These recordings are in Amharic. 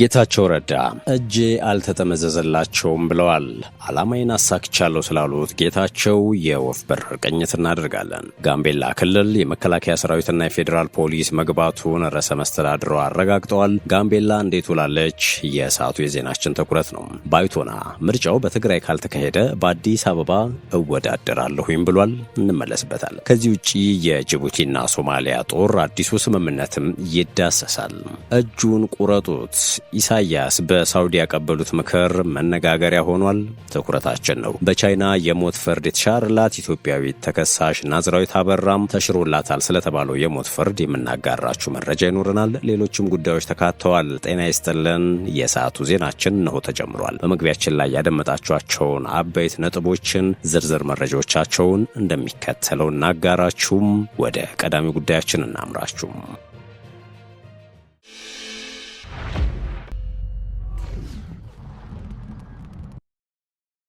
ጌታቸው ረዳ እጄ አልተጠመዘዘላቸውም ብለዋል። ዓላማዬን አሳክቻለሁ ስላሉት ጌታቸው የወፍ በረር ቅኝት እናደርጋለን። ጋምቤላ ክልል የመከላከያ ሰራዊትና የፌዴራል ፖሊስ መግባቱን ርዕሰ መስተዳድሩ አረጋግጠዋል። ጋምቤላ እንዴት ውላለች? የሰዓቱ የዜናችን ትኩረት ነው። ባይቶና ምርጫው በትግራይ ካልተካሄደ በአዲስ አበባ እወዳደራለሁኝ ብሏል። እንመለስበታል። ከዚህ ውጪ የጅቡቲና ሶማሊያ ጦር አዲሱ ስምምነትም ይዳሰሳል። እጁን ቁረጡት ኢሳያስ በሳውዲ ያቀበሉት ምክር መነጋገሪያ ሆኗል። ትኩረታችን ነው። በቻይና የሞት ፍርድ የተሻረላት ኢትዮጵያዊት ተከሳሽ ናዝራዊት አበራም ተሽሮላታል ስለተባለው የሞት ፍርድ የምናጋራችሁ መረጃ ይኖረናል። ሌሎችም ጉዳዮች ተካተዋል። ጤና ይስጥልን። የሰዓቱ ዜናችን ነው ተጀምሯል። በመግቢያችን ላይ ያደመጣችኋቸውን አበይት ነጥቦችን ዝርዝር መረጃዎቻቸውን እንደሚከተለው እናጋራችሁም። ወደ ቀዳሚ ጉዳያችን እናምራችሁም።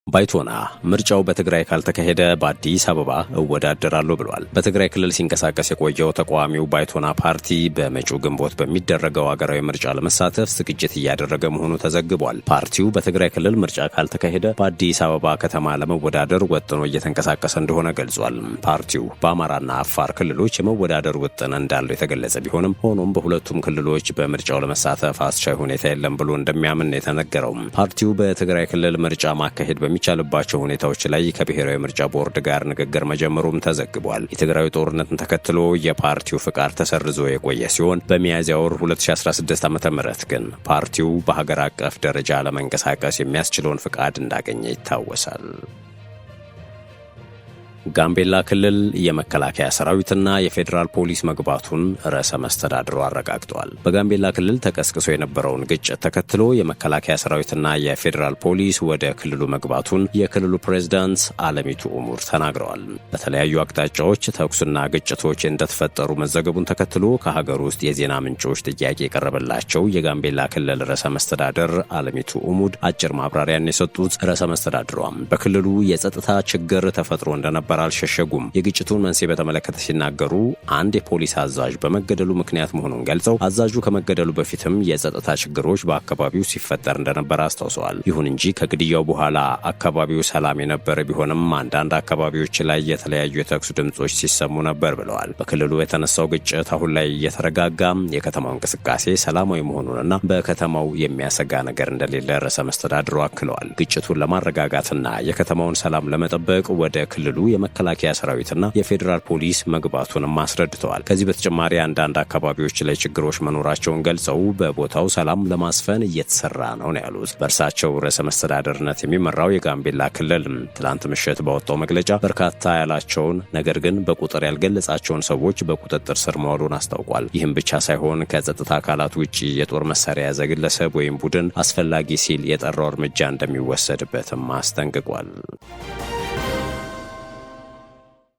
ባይቶና ምርጫው በትግራይ ካልተካሄደ በአዲስ አበባ እወዳደራለሁ ብሏል። በትግራይ ክልል ሲንቀሳቀስ የቆየው ተቃዋሚው ባይቶና ፓርቲ በመጪው ግንቦት በሚደረገው ሀገራዊ ምርጫ ለመሳተፍ ዝግጅት እያደረገ መሆኑ ተዘግቧል። ፓርቲው በትግራይ ክልል ምርጫ ካልተካሄደ በአዲስ አበባ ከተማ ለመወዳደር ወጥኖ እየተንቀሳቀሰ እንደሆነ ገልጿል። ፓርቲው በአማራና አፋር ክልሎች የመወዳደር ውጥን እንዳለው የተገለጸ ቢሆንም ሆኖም በሁለቱም ክልሎች በምርጫው ለመሳተፍ አስቻይ ሁኔታ የለም ብሎ እንደሚያምን የተነገረው ፓርቲው በትግራይ ክልል ምርጫ ማካሄድ በሚቻልባቸው ሁኔታዎች ላይ ከብሔራዊ ምርጫ ቦርድ ጋር ንግግር መጀመሩም ተዘግቧል። የትግራዩ ጦርነትን ተከትሎ የፓርቲው ፍቃድ ተሰርዞ የቆየ ሲሆን በሚያዝያ ወር 2016 ዓ.ም ግን ፓርቲው በሀገር አቀፍ ደረጃ ለመንቀሳቀስ የሚያስችለውን ፍቃድ እንዳገኘ ይታወሳል። ጋምቤላ ክልል የመከላከያ ሰራዊትና የፌዴራል ፖሊስ መግባቱን ርዕሰ መስተዳድሩ አረጋግጠዋል። በጋምቤላ ክልል ተቀስቅሶ የነበረውን ግጭት ተከትሎ የመከላከያ ሰራዊትና የፌዴራል ፖሊስ ወደ ክልሉ መግባቱን የክልሉ ፕሬዝዳንት አለሚቱ ኡሙር ተናግረዋል። በተለያዩ አቅጣጫዎች ተኩስና ግጭቶች እንደተፈጠሩ መዘገቡን ተከትሎ ከሀገር ውስጥ የዜና ምንጮች ጥያቄ የቀረበላቸው የጋምቤላ ክልል ርዕሰ መስተዳድር አለሚቱ ኡሙድ አጭር ማብራሪያን የሰጡት ርዕሰ መስተዳድሯም በክልሉ የጸጥታ ችግር ተፈጥሮ እንደነበር አልሸሸጉም። የግጭቱን መንስኤ በተመለከተ ሲናገሩ አንድ የፖሊስ አዛዥ በመገደሉ ምክንያት መሆኑን ገልጸው አዛዡ ከመገደሉ በፊትም የጸጥታ ችግሮች በአካባቢው ሲፈጠር እንደነበር አስታውሰዋል። ይሁን እንጂ ከግድያው በኋላ አካባቢው ሰላም የነበረ ቢሆንም አንዳንድ አካባቢዎች ላይ የተለያዩ የተኩስ ድምጾች ሲሰሙ ነበር ብለዋል። በክልሉ የተነሳው ግጭት አሁን ላይ እየተረጋጋ የከተማው እንቅስቃሴ ሰላማዊ መሆኑንና በከተማው የሚያሰጋ ነገር እንደሌለ ርዕሰ መስተዳድሩ አክለዋል። ግጭቱን ለማረጋጋትና የከተማውን ሰላም ለመጠበቅ ወደ ክልሉ የመከላከያ ሰራዊትና የፌዴራል ፖሊስ መግባቱንም አስረድተዋል። ከዚህ በተጨማሪ አንዳንድ አካባቢዎች ላይ ችግሮች መኖራቸውን ገልጸው በቦታው ሰላም ለማስፈን እየተሰራ ነው ያሉት። በእርሳቸው ርዕሰ መስተዳደርነት የሚመራው የጋምቤላ ክልል ትላንት ምሽት ባወጣው መግለጫ በርካታ ያላቸውን ነገር ግን በቁጥር ያልገለጻቸውን ሰዎች በቁጥጥር ስር መዋሉን አስታውቋል። ይህም ብቻ ሳይሆን ከጸጥታ አካላት ውጭ የጦር መሳሪያ የያዘ ግለሰብ ወይም ቡድን አስፈላጊ ሲል የጠራው እርምጃ እንደሚወሰድበትም አስጠንቅቋል።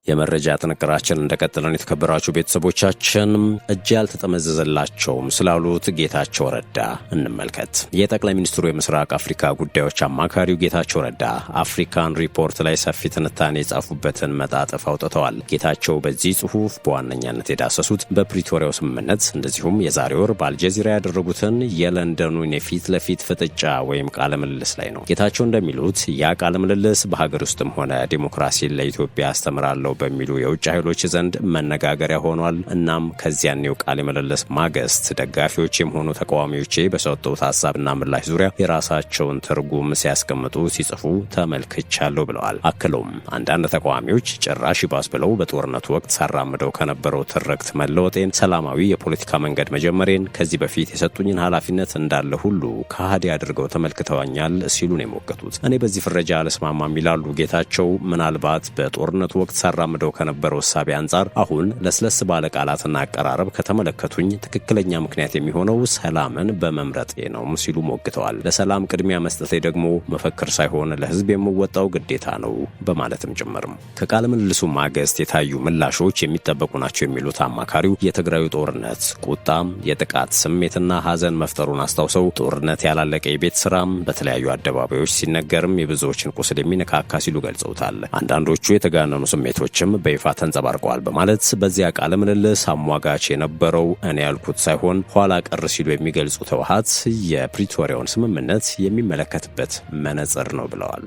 የመረጃ ጥንቅራችን እንደቀጠለን። የተከበራችሁ ቤተሰቦቻችን እጅ ያልተጠመዘዘላቸውም ስላሉት ጌታቸው ረዳ እንመልከት። የጠቅላይ ሚኒስትሩ የምስራቅ አፍሪካ ጉዳዮች አማካሪው ጌታቸው ረዳ አፍሪካን ሪፖርት ላይ ሰፊ ትንታኔ የጻፉበትን መጣጥፍ አውጥተዋል። ጌታቸው በዚህ ጽሑፍ በዋነኛነት የዳሰሱት በፕሪቶሪያው ስምምነት እንደዚሁም የዛሬ ወር በአልጀዚራ ያደረጉትን የለንደኑን የፊት ለፊት ፍጥጫ ወይም ቃለ ምልልስ ላይ ነው። ጌታቸው እንደሚሉት ያ ቃለ ምልልስ በሀገር ውስጥም ሆነ ዲሞክራሲን ለኢትዮጵያ አስተምራለሁ በሚሉ የውጭ ኃይሎች ዘንድ መነጋገሪያ ሆኗል። እናም ከዚያኔው ቃለ ምልልስ ማግስት ደጋፊዎችም ሆኑ ተቃዋሚዎች በሰጡት ሐሳብና ምላሽ ዙሪያ የራሳቸውን ትርጉም ሲያስቀምጡ ሲጽፉ ተመልክቻለሁ ብለዋል። አክለውም አንዳንድ ተቃዋሚዎች ጭራሽ ይባስ ብለው በጦርነቱ ወቅት ሳራምደው ከነበረው ትርክት መለወጤን፣ ሰላማዊ የፖለቲካ መንገድ መጀመሬን፣ ከዚህ በፊት የሰጡኝን ኃላፊነት እንዳለ ሁሉ ከሃዲ አድርገው ተመልክተዋኛል ሲሉ ነው የሞገቱት። እኔ በዚህ ፍረጃ አልስማማም ይላሉ ጌታቸው። ምናልባት በጦርነቱ ወቅት ሳራምደው ከነበረው እሳቤ አንጻር አሁን ለስለስ ባለ ቃላትና አቀራረብ ከተመለከቱኝ ትክክለኛ ምክንያት የሚሆነው ሰላምን በመምረጤ ነው ሲሉ ሞግተዋል። ለሰላም ቅድሚያ መስጠቴ ደግሞ መፈክር ሳይሆን ለሕዝብ የምወጣው ግዴታ ነው በማለትም ጭምርም ከቃለ ምልልሱ ማግስት የታዩ ምላሾች የሚጠበቁ ናቸው የሚሉት አማካሪው የትግራዩ ጦርነት ቁጣም፣ የጥቃት ስሜትና ሐዘን መፍጠሩን አስታውሰው ጦርነት ያላለቀ የቤት ስራም በተለያዩ አደባባዮች ሲነገርም የብዙዎችን ቁስል የሚነካካ ሲሉ ገልጸውታል። አንዳንዶቹ የተጋነኑ ስሜቶች ጉዳዮችም በይፋ ተንጸባርቀዋል በማለት በዚያ ቃለ ምልልስ አሟጋች የነበረው እኔ ያልኩት ሳይሆን ኋላ ቀር ሲሉ የሚገልጹት ህወሓት የፕሪቶሪያውን ስምምነት የሚመለከትበት መነጽር ነው ብለዋል።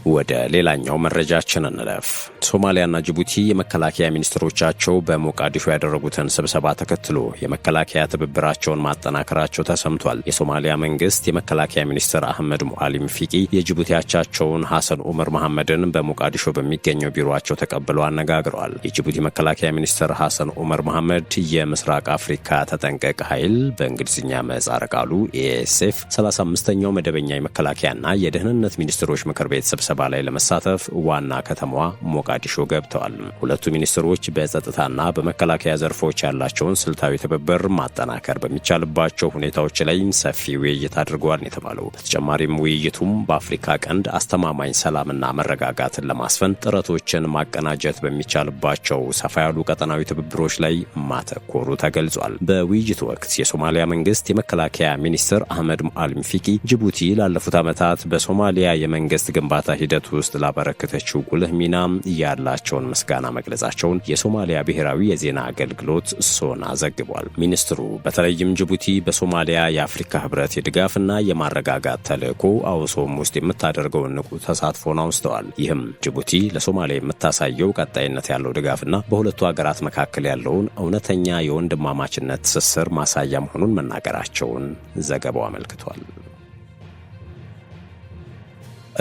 ወደ ሌላኛው መረጃችን እንለፍ። ሶማሊያና ጅቡቲ የመከላከያ ሚኒስትሮቻቸው በሞቃዲሾ ያደረጉትን ስብሰባ ተከትሎ የመከላከያ ትብብራቸውን ማጠናከራቸው ተሰምቷል። የሶማሊያ መንግስት የመከላከያ ሚኒስትር አህመድ ሙአሊም ፊቂ የጅቡቲ አቻቸውን ሐሰን ዑመር መሐመድን በሞቃዲሾ በሚገኘው ቢሮአቸው ተቀብለው አነጋግረዋል። የጅቡቲ መከላከያ ሚኒስትር ሐሰን ዑመር መሐመድ የምስራቅ አፍሪካ ተጠንቀቅ ኃይል በእንግሊዝኛ ምህጻረ ቃሉ ኤኤስኤፍ 35ኛው መደበኛ የመከላከያና የደህንነት ሚኒስትሮች ምክር ቤት ስብሰባ ላይ ለመሳተፍ ዋና ከተማዋ ሞቃዲሾ ገብተዋል። ሁለቱ ሚኒስትሮች በጸጥታና በመከላከያ ዘርፎች ያላቸውን ስልታዊ ትብብር ማጠናከር በሚቻልባቸው ሁኔታዎች ላይ ሰፊ ውይይት አድርገዋል የተባለው። በተጨማሪም ውይይቱም በአፍሪካ ቀንድ አስተማማኝ ሰላምና መረጋጋትን ለማስፈን ጥረቶችን ማቀናጀት በሚቻልባቸው ሰፋ ያሉ ቀጠናዊ ትብብሮች ላይ ማተኮሩ ተገልጿል። በውይይቱ ወቅት የሶማሊያ መንግስት የመከላከያ ሚኒስትር አህመድ ሙአሊም ፊቂ ጅቡቲ ላለፉት ዓመታት በሶማሊያ የመንግስት ግንባታ ሂደት ውስጥ ላበረከተችው ጉልህ ሚና ያላቸውን ምስጋና መግለጻቸውን የሶማሊያ ብሔራዊ የዜና አገልግሎት ሶና ዘግቧል። ሚኒስትሩ በተለይም ጅቡቲ በሶማሊያ የአፍሪካ ህብረት የድጋፍና የማረጋጋት ተልዕኮ አውሶም ውስጥ የምታደርገውን ንቁ ተሳትፎን አውስተዋል። ይህም ጅቡቲ ለሶማሊያ የምታሳየው ቀጣይነት ያለው ድጋፍና በሁለቱ ሀገራት መካከል ያለውን እውነተኛ የወንድማማችነት ትስስር ማሳያ መሆኑን መናገራቸውን ዘገባው አመልክቷል።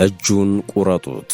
እጁን ቁረጡት።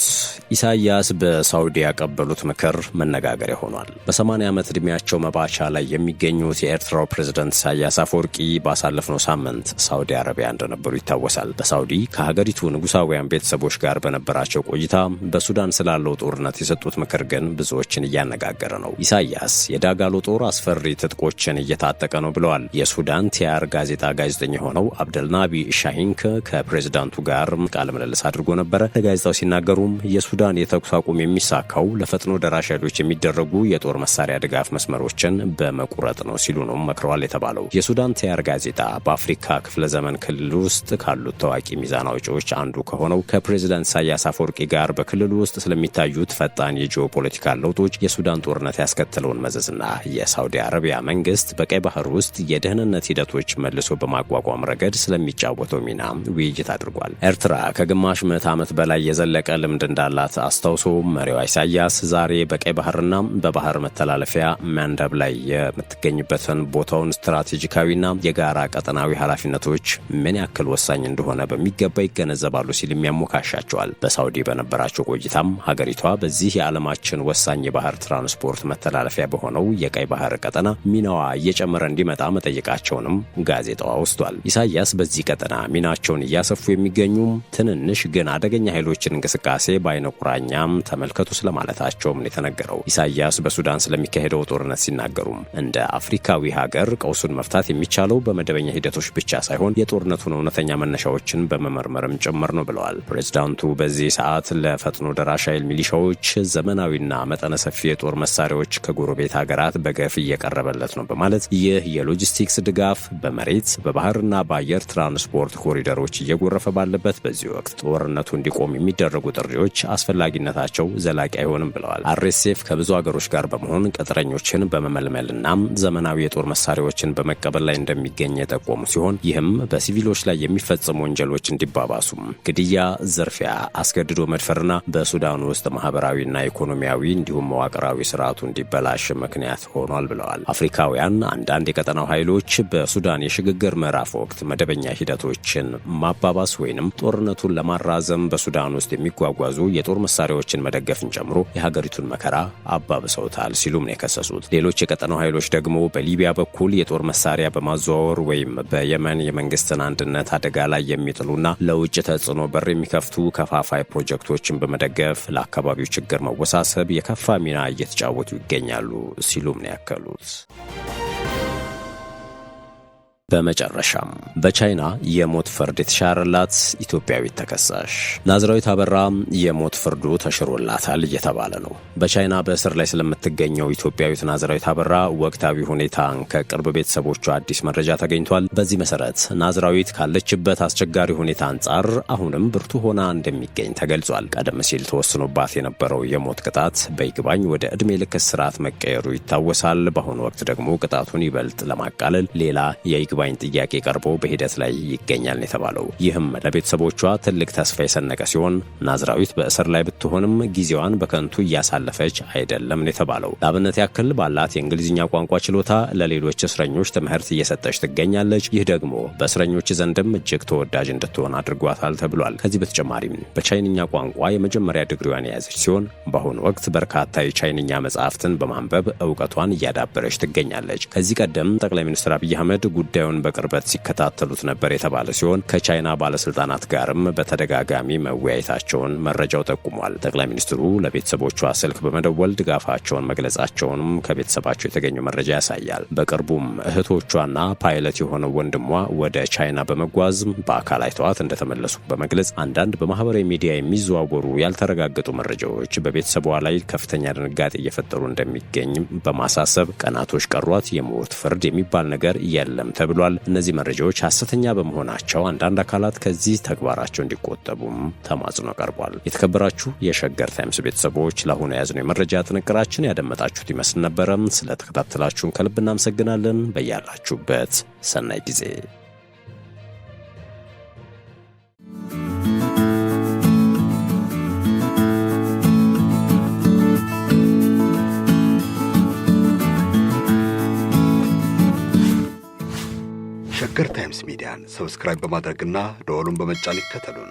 ኢሳያስ በሳውዲ ያቀበሉት ምክር መነጋገሪያ ሆኗል። በ80 ዓመት ዕድሜያቸው መባቻ ላይ የሚገኙት የኤርትራው ፕሬዝዳንት ኢሳያስ አፈወርቂ ባሳለፍነው ሳምንት ሳውዲ አረቢያ እንደነበሩ ይታወሳል። በሳውዲ ከሀገሪቱ ንጉሳውያን ቤተሰቦች ጋር በነበራቸው ቆይታ በሱዳን ስላለው ጦርነት የሰጡት ምክር ግን ብዙዎችን እያነጋገረ ነው። ኢሳያስ የዳጋሎ ጦር አስፈሪ ትጥቆችን እየታጠቀ ነው ብለዋል። የሱዳን ቲያር ጋዜጣ ጋዜጠኛ የሆነው አብደልናቢ ሻሂንክ ከፕሬዝዳንቱ ጋር ቃለ ምልልስ አድርጎ ነበረ። ለጋዜጣው ሲናገሩም የሱዳን የተኩስ አቁም የሚሳካው ለፈጥኖ ደራሽ ኃይሎች የሚደረጉ የጦር መሳሪያ ድጋፍ መስመሮችን በመቁረጥ ነው ሲሉ ነው መክረዋል የተባለው። የሱዳን ቲያር ጋዜጣ በአፍሪካ ክፍለ ዘመን ክልል ውስጥ ካሉት ታዋቂ ሚዛን አውጪዎች አንዱ ከሆነው ከፕሬዝዳንት ኢሳያስ አፈወርቂ ጋር በክልሉ ውስጥ ስለሚታዩት ፈጣን የጂኦፖለቲካል ለውጦች፣ የሱዳን ጦርነት ያስከተለውን መዘዝና የሳውዲ አረቢያ መንግስት በቀይ ባህር ውስጥ የደህንነት ሂደቶች መልሶ በማቋቋም ረገድ ስለሚጫወተው ሚና ውይይት አድርጓል። ኤርትራ ከግማሽ ዓመት በላይ የዘለቀ ልምድ እንዳላት አስታውሶ መሪዋ ኢሳያስ ዛሬ በቀይ ባህርና በባህር መተላለፊያ መንደብ ላይ የምትገኝበትን ቦታውን ስትራቴጂካዊና የጋራ ቀጠናዊ ኃላፊነቶች ምን ያክል ወሳኝ እንደሆነ በሚገባ ይገነዘባሉ ሲል የሚያሞካሻቸዋል። በሳውዲ በነበራቸው ቆይታም ሀገሪቷ በዚህ የዓለማችን ወሳኝ የባህር ትራንስፖርት መተላለፊያ በሆነው የቀይ ባህር ቀጠና ሚናዋ እየጨመረ እንዲመጣ መጠየቃቸውንም ጋዜጣው አውስቷል። ኢሳያስ በዚህ ቀጠና ሚናቸውን እያሰፉ የሚገኙም ትንንሽ ግን አደገኛ ኃይሎችን እንቅስቃሴ በአይነ ቁራኛም ተመልከቱ ስለማለታቸውም ነው የተነገረው። ኢሳያስ በሱዳን ስለሚካሄደው ጦርነት ሲናገሩም እንደ አፍሪካዊ ሀገር ቀውሱን መፍታት የሚቻለው በመደበኛ ሂደቶች ብቻ ሳይሆን የጦርነቱን እውነተኛ መነሻዎችን በመመርመርም ጭምር ነው ብለዋል። ፕሬዝዳንቱ በዚህ ሰዓት ለፈጥኖ ደራሽ ኃይል ሚሊሻዎች ዘመናዊና መጠነ ሰፊ የጦር መሳሪያዎች ከጎረቤት ሀገራት በገፍ እየቀረበለት ነው በማለት ይህ የሎጂስቲክስ ድጋፍ በመሬት በባህርና በአየር ትራንስፖርት ኮሪደሮች እየጎረፈ ባለበት በዚህ ወቅት ጦርነቱ እንዲቆም የሚደረጉ ጥሪዎች አስፈላጊነታቸው ዘላቂ አይሆንም ብለዋል። አርኤስኤፍ ከብዙ ሀገሮች ጋር በመሆን ቅጥረኞችን በመመልመልና ዘመናዊ የጦር መሳሪያዎችን በመቀበል ላይ እንደሚገኝ የጠቆሙ ሲሆን ይህም በሲቪሎች ላይ የሚፈጸሙ ወንጀሎች እንዲባባሱም፣ ግድያ፣ ዝርፊያ፣ አስገድዶ መድፈርና በሱዳን ውስጥ ማህበራዊና ኢኮኖሚያዊ እንዲሁም መዋቅራዊ ስርዓቱ እንዲበላሽ ምክንያት ሆኗል ብለዋል። አፍሪካውያን አንዳንድ የቀጠናው ኃይሎች በሱዳን የሽግግር ምዕራፍ ወቅት መደበኛ ሂደቶችን ማባባስ ወይንም ጦርነቱን ለማራዘም በሱዳን ውስጥ የሚጓጓዙ የጦር መሳሪያዎችን መደገፍን ጨምሮ የሀገሪቱን መከራ አባብሰውታል ሲሉም ነው የከሰሱት። ሌሎች የቀጠናው ኃይሎች ደግሞ በሊቢያ በኩል የጦር መሳሪያ በማዘዋወር ወይም በየመን የመንግስትን አንድነት አደጋ ላይ የሚጥሉና ለውጭ ተጽዕኖ በር የሚከፍቱ ከፋፋይ ፕሮጀክቶችን በመደገፍ ለአካባቢው ችግር መወሳሰብ የከፋ ሚና እየተጫወቱ ይገኛሉ ሲሉም ነው ያከሉት። በመጨረሻም በቻይና የሞት ፍርድ የተሻረላት ኢትዮጵያዊት ተከሳሽ ናዝራዊት አበራ የሞት ፍርዱ ተሽሮላታል እየተባለ ነው። በቻይና በእስር ላይ ስለምትገኘው ኢትዮጵያዊት ናዝራዊት አበራ ወቅታዊ ሁኔታን ከቅርብ ቤተሰቦቿ አዲስ መረጃ ተገኝቷል። በዚህ መሰረት ናዝራዊት ካለችበት አስቸጋሪ ሁኔታ አንጻር አሁንም ብርቱ ሆና እንደሚገኝ ተገልጿል። ቀደም ሲል ተወስኖባት የነበረው የሞት ቅጣት በይግባኝ ወደ ዕድሜ ልክ እስራት መቀየሩ ይታወሳል። በአሁኑ ወቅት ደግሞ ቅጣቱን ይበልጥ ለማቃለል ሌላ የይግባኝ ጥያቄ ቀርቦ በሂደት ላይ ይገኛል የተባለው። ይህም ለቤተሰቦቿ ትልቅ ተስፋ የሰነቀ ሲሆን ናዝራዊት በእስር ላይ ብትሆንም ጊዜዋን በከንቱ እያሳለፈች አይደለም የተባለው። ለአብነት ያክል ባላት የእንግሊዝኛ ቋንቋ ችሎታ ለሌሎች እስረኞች ትምህርት እየሰጠች ትገኛለች። ይህ ደግሞ በእስረኞች ዘንድም እጅግ ተወዳጅ እንድትሆን አድርጓታል ተብሏል። ከዚህ በተጨማሪም በቻይንኛ ቋንቋ የመጀመሪያ ዲግሪዋን የያዘች ሲሆን በአሁኑ ወቅት በርካታ የቻይንኛ መጽሐፍትን በማንበብ እውቀቷን እያዳበረች ትገኛለች። ከዚህ ቀደም ጠቅላይ ሚኒስትር አብይ አህመድ ጉዳዩን በቅርበት ሲከታተሉት ነበር የተባለ ሲሆን ከቻይና ባለስልጣናት ጋርም በተደጋጋሚ መወያየታቸውን መረጃው ጠቁሟል። ጠቅላይ ሚኒስትሩ ለቤተሰቦቿ ስልክ በመደወል ድጋፋቸውን መግለጻቸውንም ከቤተሰባቸው የተገኘው መረጃ ያሳያል። በቅርቡም እህቶቿና ፓይለት የሆነው ወንድሟ ወደ ቻይና በመጓዝ በአካል አይተዋት እንደተመለሱ በመግለጽ አንዳንድ በማህበራዊ ሚዲያ የሚዘዋወሩ ያልተረጋገጡ መረጃዎች በቤተሰቧ ላይ ከፍተኛ ድንጋጤ እየፈጠሩ እንደሚገኝ በማሳሰብ ቀናቶች ቀሯት፣ የሞት ፍርድ የሚባል ነገር የለም ተብሏል። እነዚህ መረጃዎች ሐሰተኛ በመሆናቸው አንዳንድ አካላት ከዚህ ተግባራቸው እንዲቆጠቡም ተማጽኖ ቀርቧል። የተከበራችሁ የሸገር ታይምስ ቤተሰቦች ለአሁኑ የያዝነው የመረጃ ጥንቅራችን ያደመጣችሁት ይመስል ነበረ። ስለተከታተላችሁን ከልብ እናመሰግናለን። በያላችሁበት ሰናይ ጊዜ። ሸገር ታይምስ ሚዲያን ሰብስክራይብ በማድረግና ደወሉን በመጫን ይከተሉን።